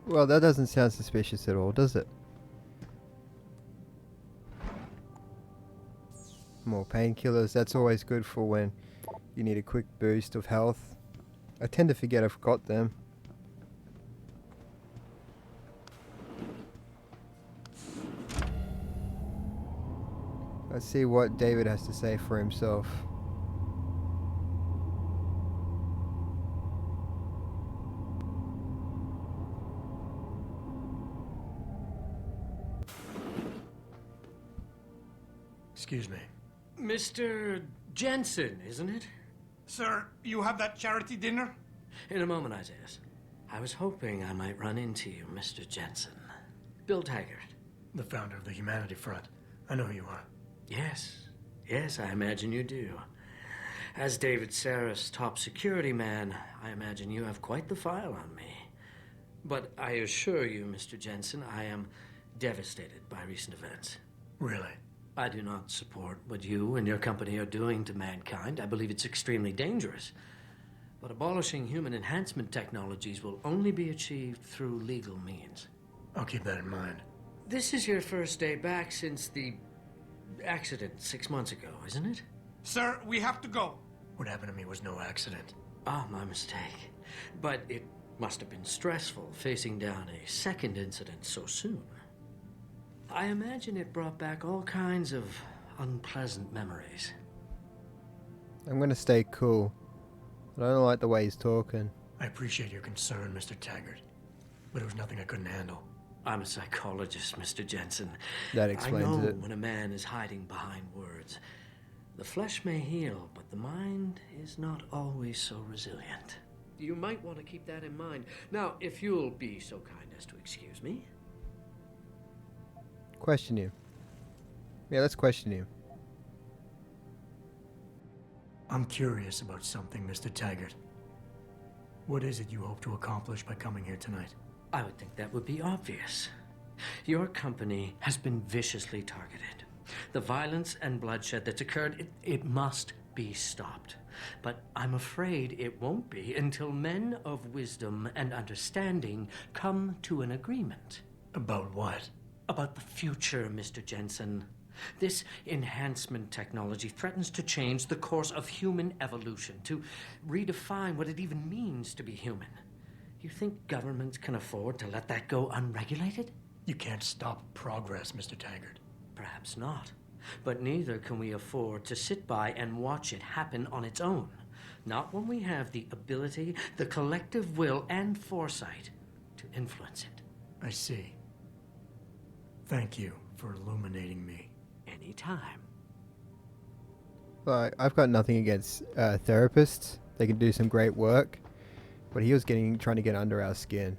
Well, that doesn't sound suspicious at all, does it? More painkillers, that's always good for when you need a quick boost of health. I tend to forget I've got them. Let's see what David has to say for himself. Excuse me. Mr. Jensen, isn't it? Sir, you have that charity dinner? In a moment, Isaiah. I was hoping I might run into you, Mr. Jensen. Bill Taggart. The founder of the Humanity Front. I know who you are. Yes, I imagine you do. As David Sarris' top security man, I imagine you have quite the file on me. But I assure you, Mr. Jensen, I am devastated by recent events. Really? I do not support what you and your company are doing to mankind. I believe it's extremely dangerous. But abolishing human enhancement technologies will only be achieved through legal means. I'll keep that in mind. This is your first day back since the accident 6 months ago, isn't it? Sir, we have to go. What happened to me was no accident. Oh, my mistake. But it must have been stressful facing down a second incident so soon. I imagine it brought back all kinds of unpleasant memories. I'm gonna stay cool. But I don't like the way he's talking. I appreciate your concern, Mr. Taggart. But it was nothing I couldn't handle. I'm a psychologist, Mr. Jensen. That explains I know it. when a man is hiding behind words. The flesh may heal, but the mind is not always so resilient. You might want to keep that in mind. Now, if you'll be so kind as to excuse me. Question him. Yeah, let's question him. I'm curious about something, Mr. Taggart. What is it you hope to accomplish by coming here tonight? I would think that would be obvious. Your company has been viciously targeted. The violence and bloodshed that's occurred, it must be stopped. But I'm afraid it won't be until men of wisdom and understanding come to an agreement. About what? About the future, Mr. Jensen. This enhancement technology threatens to change the course of human evolution, to redefine what it even means to be human. You think governments can afford to let that go unregulated? You can't stop progress, Mr. Taggart. Perhaps not. But neither can we afford to sit by and watch it happen on its own. Not when we have the ability, the collective will, and foresight to influence it. I see. Thank you for illuminating me. Anytime. Like, I've got nothing against therapists. They can do some great work. But he was trying to get under our skin.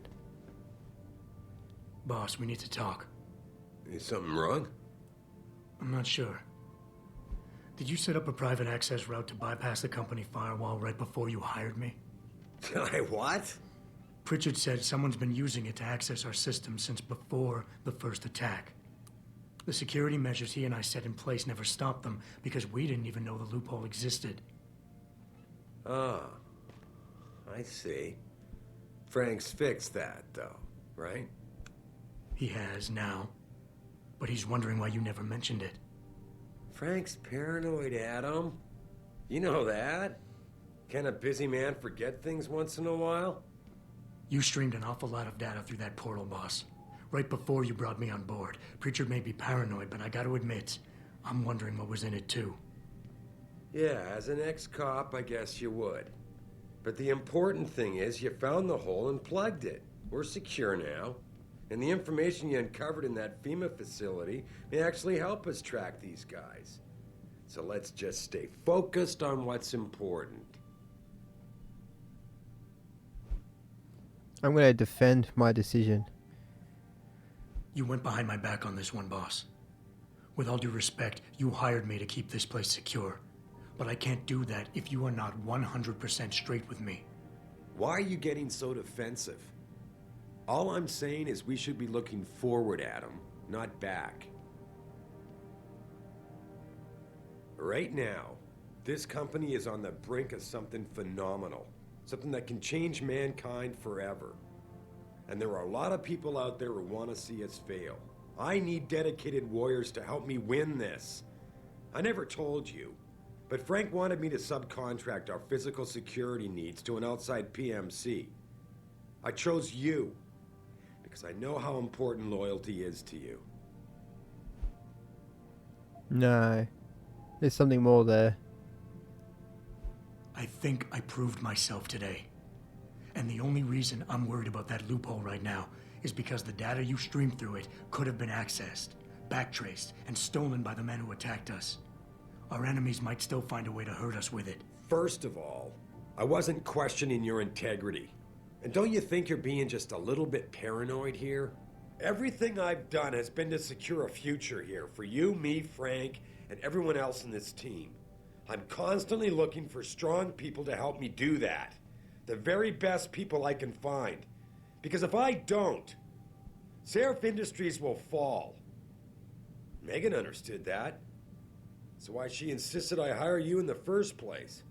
Boss, we need to talk. Is something wrong? I'm not sure. Did you set up a private access route to bypass the company firewall right before you hired me? I what? Pritchard said someone's been using it to access our system since before the first attack. The security measures he and I set in place never stopped them because we didn't even know the loophole existed. Ah, I see. Frank's fixed that, though, right? He has now, but he's wondering why you never mentioned it. Frank's paranoid, Adam. You know that. Can a busy man forget things once in a while? You streamed an awful lot of data through that portal, boss. Right before you brought me on board. Pritchard may be paranoid, but I gotta admit, I'm wondering what was in it too. Yeah, as an ex-cop, I guess you would. But the important thing is you found the hole and plugged it. We're secure now. And the information you uncovered in that FEMA facility may actually help us track these guys. So let's just stay focused on what's important. I'm going to defend my decision. You went behind my back on this one, boss. With all due respect, you hired me to keep this place secure. But I can't do that if you are not 100% straight with me. Why are you getting so defensive? All I'm saying is we should be looking forward, Adam, not back. Right now, this company is on the brink of something phenomenal. Something that can change mankind forever. And there are a lot of people out there who want to see us fail. I need dedicated warriors to help me win this. I never told you, but Frank wanted me to subcontract our physical security needs to an outside PMC. I chose you, because I know how important loyalty is to you. No. There's something more there. I think I proved myself today. And the only reason I'm worried about that loophole right now is because the data you streamed through it could have been accessed, backtraced, and stolen by the men who attacked us. Our enemies might still find a way to hurt us with it. First of all, I wasn't questioning your integrity. And don't you think you're being just a little bit paranoid here? Everything I've done has been to secure a future here for you, me, Frank, and everyone else in this team. I'm constantly looking for strong people to help me do that. The very best people I can find. Because if I don't, Seraph Industries will fall. Megan understood that. That's why she insisted I hire you in the first place.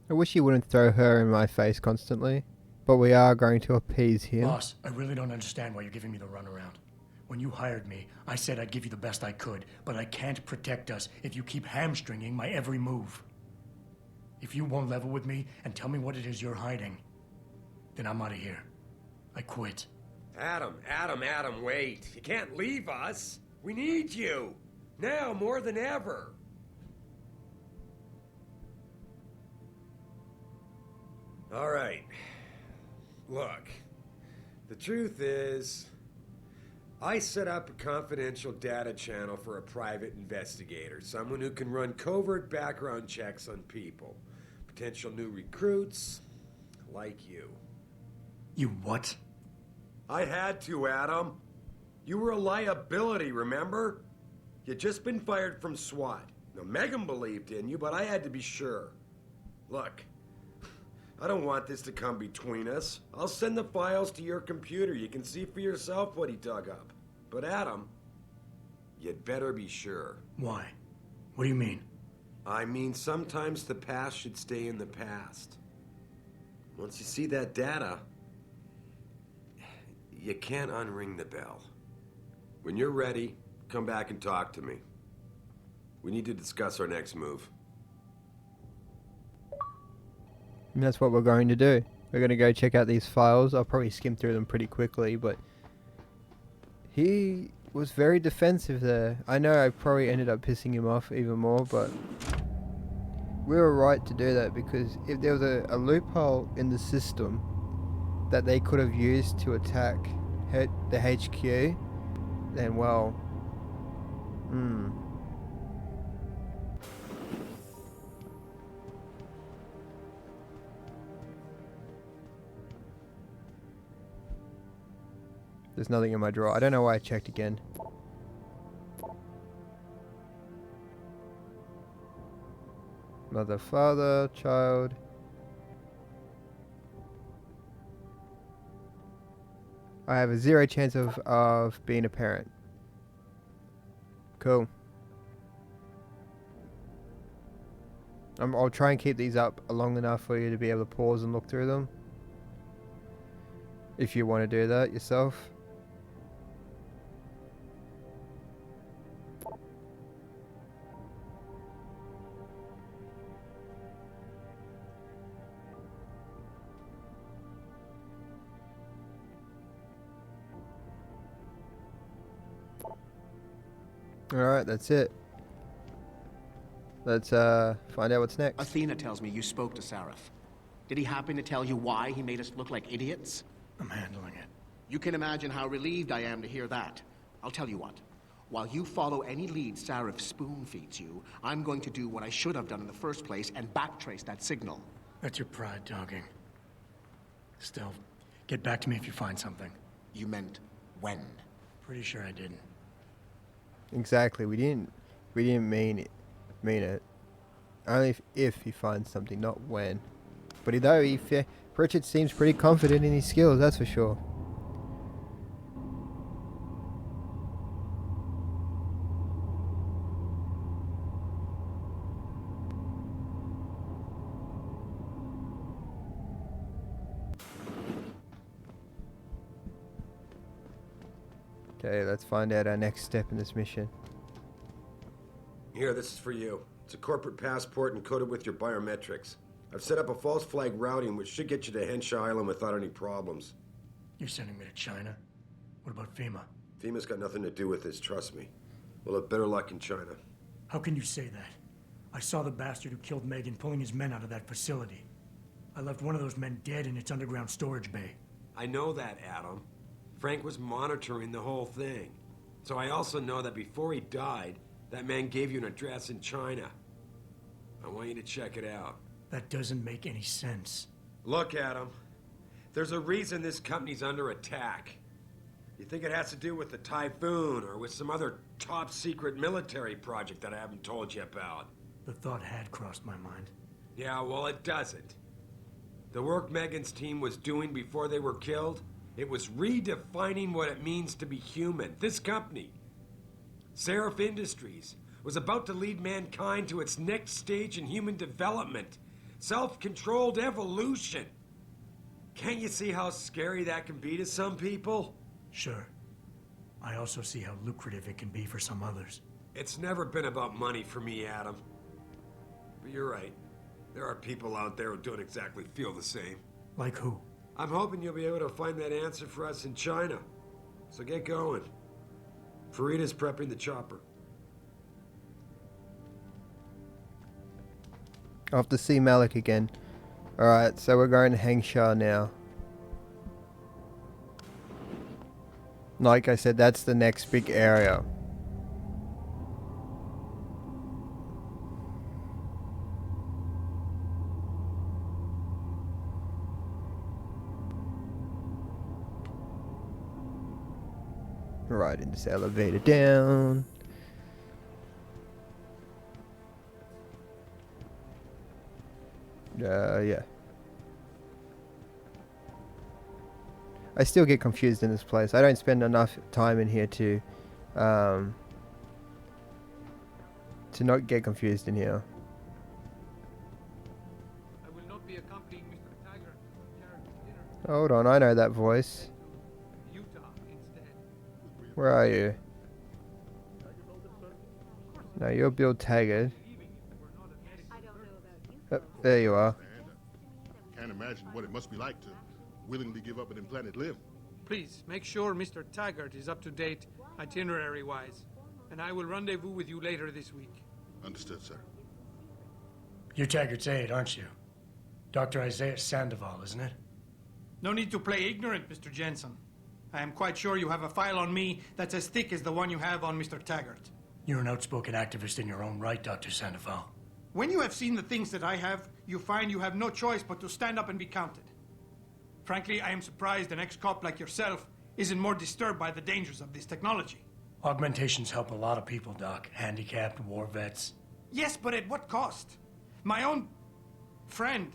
I wish you wouldn't throw her in my face constantly, but we are going to appease him. Boss, I really don't understand why you're giving me the runaround. When you hired me, I said I'd give you the best I could, but I can't protect us if you keep hamstringing my every move. If you won't level with me and tell me what it is you're hiding, then I'm out of here. I quit. Adam, wait. You can't leave us. We need you. Now more than ever. All right. Look, the truth is, I set up a confidential data channel for a private investigator, someone who can run covert background checks on people, potential new recruits, like you. You what? I had to, Adam. You were a liability, remember? You'd just been fired from SWAT. Now, Megan believed in you, but I had to be sure. Look, I don't want this to come between us. I'll send the files to your computer. You can see for yourself what he dug up. But Adam, you'd better be sure. Why? What do you mean? I mean, sometimes the past should stay in the past. Once you see that data, you can't unring the bell. When you're ready, come back and talk to me. We need to discuss our next move. And that's what we're going to do. We're going to go check out these files. I'll probably skim through them pretty quickly, but he was very defensive there. I know I probably ended up pissing him off even more, but we were right to do that, because if there was a loophole in the system that they could have used to attack the HQ, then well, there's nothing in my drawer. I don't know why I checked again. Mother, father, child. I have a 0 chance of being a parent. Cool. I'll try and keep these up long enough for you to be able to pause and look through them, if you want to do that yourself. Alright, that's it. Let's find out what's next. Athena tells me you spoke to Sarif. Did he happen to tell you why he made us look like idiots? I'm handling it. You can imagine how relieved I am to hear that. I'll tell you what. While you follow any lead Sarif spoon-feeds you, I'm going to do what I should have done in the first place and backtrace that signal. That's your pride talking. Still, get back to me if you find something. You meant when? Pretty sure I didn't. Exactly. We didn't mean it. Only if he finds something, not when. But Pritchett seems pretty confident in his skills, that's for sure. Okay, let's find out our next step in this mission. Here, this is for you. It's a corporate passport encoded with your biometrics. I've set up a false flag routing which should get you to Henshaw Island without any problems. You're sending me to China? What about FEMA? FEMA's got nothing to do with this, trust me. We'll have better luck in China. How can you say that? I saw the bastard who killed Megan pulling his men out of that facility. I left one of those men dead in its underground storage bay. I know that, Adam. Frank was monitoring the whole thing. So I also know that before he died, that man gave you an address in China. I want you to check it out. That doesn't make any sense. Look, Adam. There's a reason this company's under attack. You think it has to do with the Typhoon or with some other top-secret military project that I haven't told you about? The thought had crossed my mind. Yeah, well, it doesn't. The work Megan's team was doing before they were killed, it was redefining what it means to be human. This company, Seraph Industries, was about to lead mankind to its next stage in human development. Self-controlled evolution. Can't you see how scary that can be to some people? Sure. I also see how lucrative it can be for some others. It's never been about money for me, Adam. But you're right. There are people out there who don't exactly feel the same. Like who? I'm hoping you'll be able to find that answer for us in China. So get going. Farida's prepping the chopper. I'll have to see Malik again. Alright, so we're going to Hengsha now. Like I said, that's the next big area. Right in this elevator down. Yeah. I still get confused in this place. I don't spend enough time in here to not get confused in here. I will not be accompanying Mr. Tiger to dinner. Hold on, I know that voice. Utah instead. Where are you? No, you're Bill Taggart. Oh, there you are. Can't imagine what it must be like to willingly give up an implanted limb. Please make sure Mr. Taggart is up to date itinerary-wise, and I will rendezvous with you later this week. Understood, sir. You're Taggart's aide, aren't you? Dr. Isaiah Sandoval, isn't it? No need to play ignorant, Mr. Jensen. I am quite sure you have a file on me that's as thick as the one you have on Mr. Taggart. You're an outspoken activist in your own right, Dr. Sandoval. When you have seen the things that I have, you find you have no choice but to stand up and be counted. Frankly, I am surprised an ex-cop like yourself isn't more disturbed by the dangers of this technology. Augmentations help a lot of people, Doc. Handicapped, war vets. Yes, but at what cost? My own friend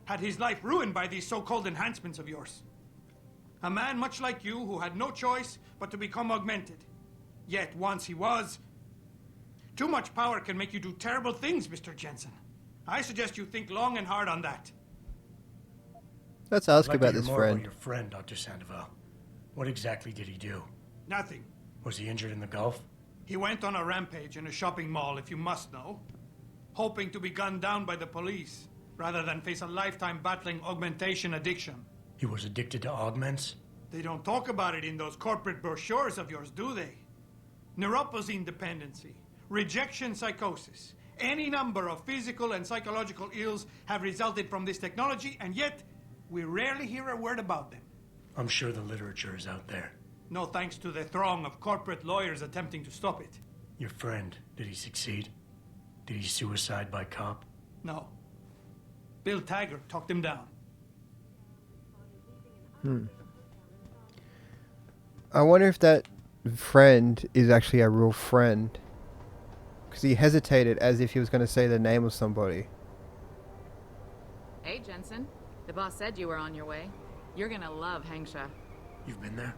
had his life ruined by these so-called enhancements of yours. A man much like you who had no choice but to become augmented. Yet once he was, too much power can make you do terrible things, Mr. Jensen. I suggest you think long and hard on that. Let's ask I'd like about to hear this more friend. about your friend, Dr. Sandoval. What exactly did he do? Nothing. Was he injured in the Gulf? He went on a rampage in a shopping mall, if you must know, hoping to be gunned down by the police, rather than face a lifetime battling augmentation addiction. He was addicted to augments? They don't talk about it in those corporate brochures of yours, do they? Neuroposine dependency, rejection psychosis, any number of physical and psychological ills have resulted from this technology, and yet we rarely hear a word about them. I'm sure the literature is out there. No thanks to the throng of corporate lawyers attempting to stop it. Your friend, did he succeed? Did he suicide by cop? No. Bill Taggart talked him down. I wonder if that friend is actually a real friend. Because he hesitated as if he was going to say the name of somebody. Hey, Jensen. The boss said you were on your way. You're gonna love Hangsha. You've been there?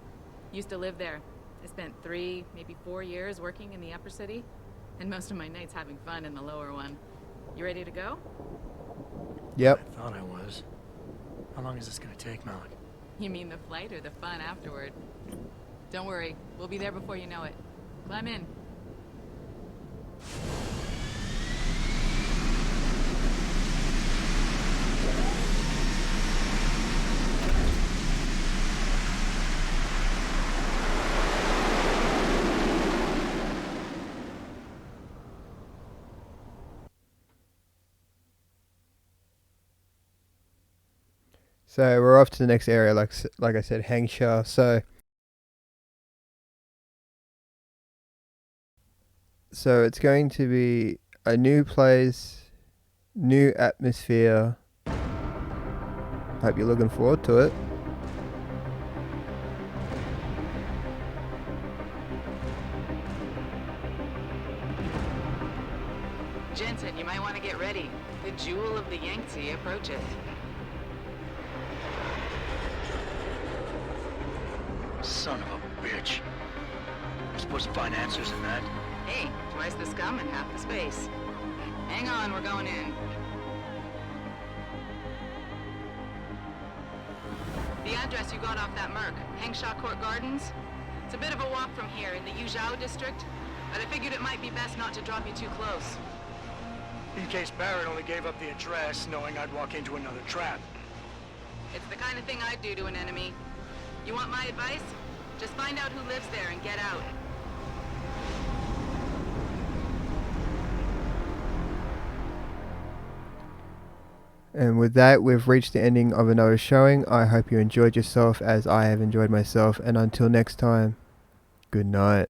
Used to live there. I spent 3, maybe 4 years working in the upper city, and most of my nights having fun in the lower one. You ready to go? Yep. I thought I was. How long is this gonna take, Malik? You mean the flight or the fun afterward? Don't worry, we'll be there before you know it. Climb in. So we're off to the next area, like I said, Hangsha. So it's going to be a new place, new atmosphere. Hope you're looking forward to it. Jensen, you might want to get ready. The jewel of the Yangtze approaches. Son of a bitch. I'm supposed to find answers in that. Hey, twice the scum and half the space. Hang on, we're going in. The address you got off that Merc, Hangsha Court Gardens. It's a bit of a walk from here in the Yuzhou district, but I figured it might be best not to drop you too close. In case Barrett only gave up the address, knowing I'd walk into another trap. It's the kind of thing I'd do to an enemy. You want my advice? Just find out who lives there and get out. And with that, we've reached the ending of another showing. I hope you enjoyed yourself as I have enjoyed myself. And until next time, good night.